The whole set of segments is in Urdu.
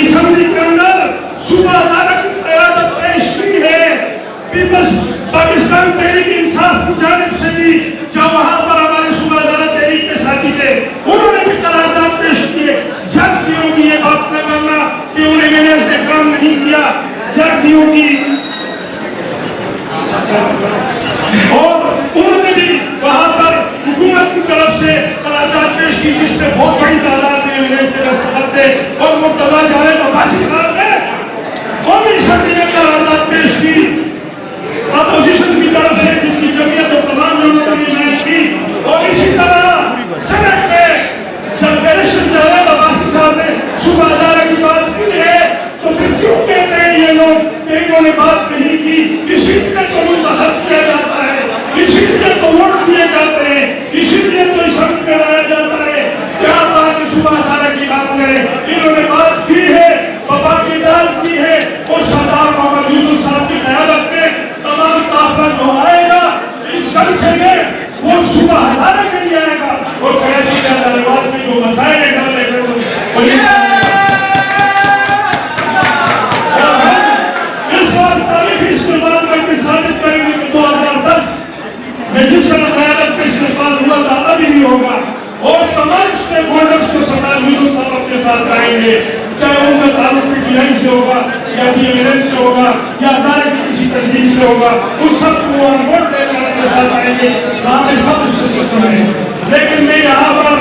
اسمبلی کے اندر صوبہ ادارہ کی قیادت پیش کی ہے پیپلز پاکستان تحریک انصاف کی جانب سے بھی، جو وہاں پر ہمارے صوبہ ادارہ تحریک کے ساتھی تھے انہوں نے بھی قرارداد پیش کیے. زردیوں کی یہ بات نہ کرنا کہ انہیں میں نے سے کام نہیں کیا. زردیوں کی اور انہوں نے بھی وہاں پر حکومت کی طرف سے قرارداد پیش کی جس میں بہت بڑی تعداد میں انہیں سے دستخط تھے اور مرتضیٰ جاوید عباسی صاحب نے قومی اسمبلی میں قرارداد پیش کی اپوزیشن کی طرف سے جس کی جمعیت اور تمام لوگوں نے حمایت کی. اور اسی طرح سینٹ میں جب بیرسٹر جاوید عباسی صاحب نے صوبہ ادارہ کی بات کی ہے تو پھر کیوں کہتے ہیں یہ لوگ کہ انہوں نے بات نہیں کی؟ اسی لیے تو منتخب کیا جاتا ہے، اسی لیے تو ووٹ دیے جاتے ہیں، اسی لیے تو اسمبلی میں لایا جاتا ہے. کیا بات صوبہ ادارہ کی بات کریں؟ انہوں نے بات کی ہے، پپا کی دال کی ہے اور سردار محمد یوسف صاحب کی قیادت میں تمام قافلہ جو آئے گا اس جلسے میں وہ صوبہ ادارہ کے لیے آئے گا اور کراچی کے اندر میں جو مسائل ڈالے گئے اس بار تاریخی استعمال کر کے ثابت کریں گے کہ 2010 میں جس طرح قیادت کا استعمال ہوا تھا ابھی بھی ہوگا اور تمام اسٹیک ہولڈرز کو سردار یوسف صاحب اپنے ساتھ لائیں گے، چاہے ان کا تعلق پی ٹی آئی سے ہوگا یا پی ایم ایل این سے ہوگا یا ادارے کی کسی تنظیم سے ہوگا، ان سب کو وہ ووٹ دے کر اپنے ساتھ آئیں گے. ہمیں سب اس سے سکتے ہیں. لیکن میں یہاں پر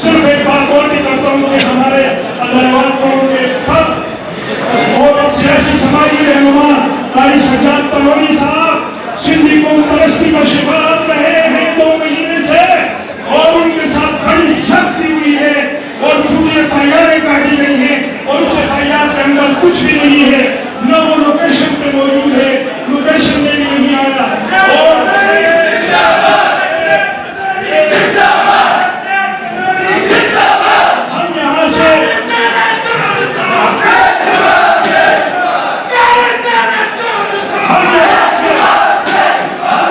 صرف ایک بات اور بھی کرتا ہوں کہ ہمارے ادارے قوم کے فرد اور سیاسی سماجی رہنما قاری سجاد تلوری صاحب سندھی قوم پرستی کا شکار رہے ہیں 2 مہینے سے اور ان کے ساتھ بڑی سختی ہوئی ہے اور چھوٹی ایف آئی آر کاٹی گئی ہیں اور اس ایف آئی آر کے اندر کچھ بھی نہیں ہے، نہ وہ لوکیشن پہ موجود ہے، لوکیشن میں بھی نہیں آیا. اور ہم یہاں سے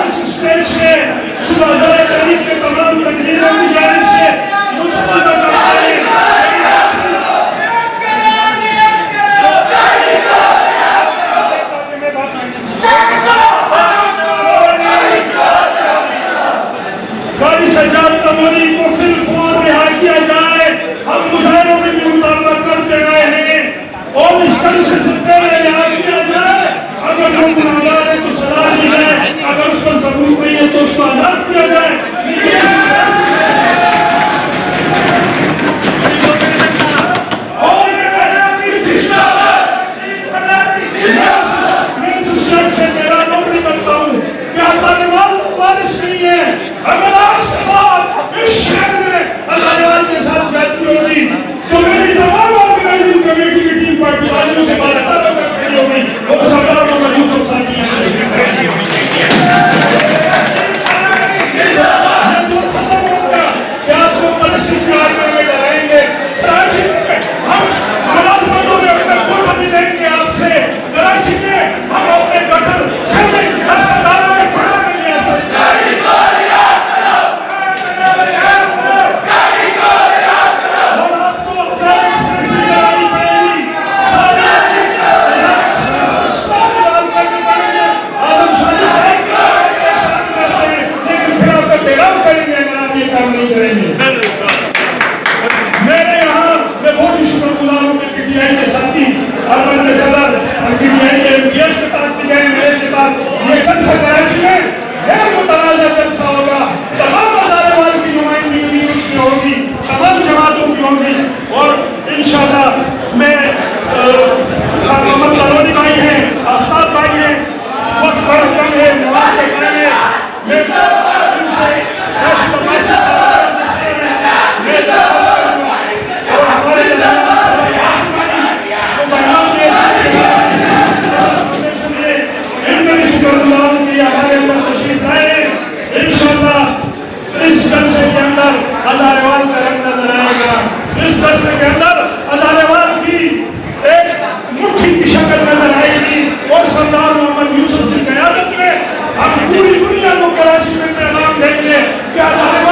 اس اسٹیج سے صوبہ ادارہ تحریک کے تمام تنظیموں کی جانب سے قاری سجاد تلوری کو فی الفور رہا کیا جائے. ہم مظاہروں میں بھی مطالبہ کرتے رہے ہیں اور اس جلسے سے پہلے رہا کیا جائے. اگر ہم گناہگار ہیں تو سزا دی جائے، اگر اس پر ثبوت نہیں ہے تو اس کو آزاد کیا جائے. اور میں اس اسٹیج سے میرا نوکری کرتا ہوں کہ طالبان وارث نہیں ہے. اگر آج کے بعد اس شہر میں طالبان کے ساتھ زیادتی ہوگی تو میری تمام آرگنائزنگ کمیٹی کی ٹیم پارٹی والوں سے بات کر ہوگی اور سردار محمد یوسف صاحب کی کیا آپ کو پلسٹک کے آرگن میں ڈرائیں گے؟ کراچی میں ہم ملازمتوں میں اپنا قرب بھی دیں گے آپ سے. کراچی میں ہم اپنے گٹر ہسپتالوں میں کھڑا کریں گے آپ سے. میرے یہاں میں بہت ہی شکر گزار ہوں کہ پی ٹی آئی کے ساتھی اربن کے صدر اور پی ٹی آئی کے ایم پی ایس کے پاس بھی گئے. میرے کے پاس یہ جلسہ کراچی میں غیر متنازع جلسہ ہوگا. تمام ادارے والوں کی نمائندگی بھی اس کی ہوگی، تمام جماعتوں کی ہوگی اور انشاءاللہ میں محمد تلوری بھائی ہیں، آفتاب بھائی ہیں، وقت بڑھ کم ہے، مواقع کریں گے. اس جلسے کے اندر ادارےوال کا رنگ نظر آئے گا. اس جلسے کے اندر ادارےوال کی ایک مٹھی کی شکل نظر آئے گی اور سردار محمد یوسف کی قیادت میں ہم پوری دنیا کو کراچی میں پیغام دیں گے کہ ادارےوال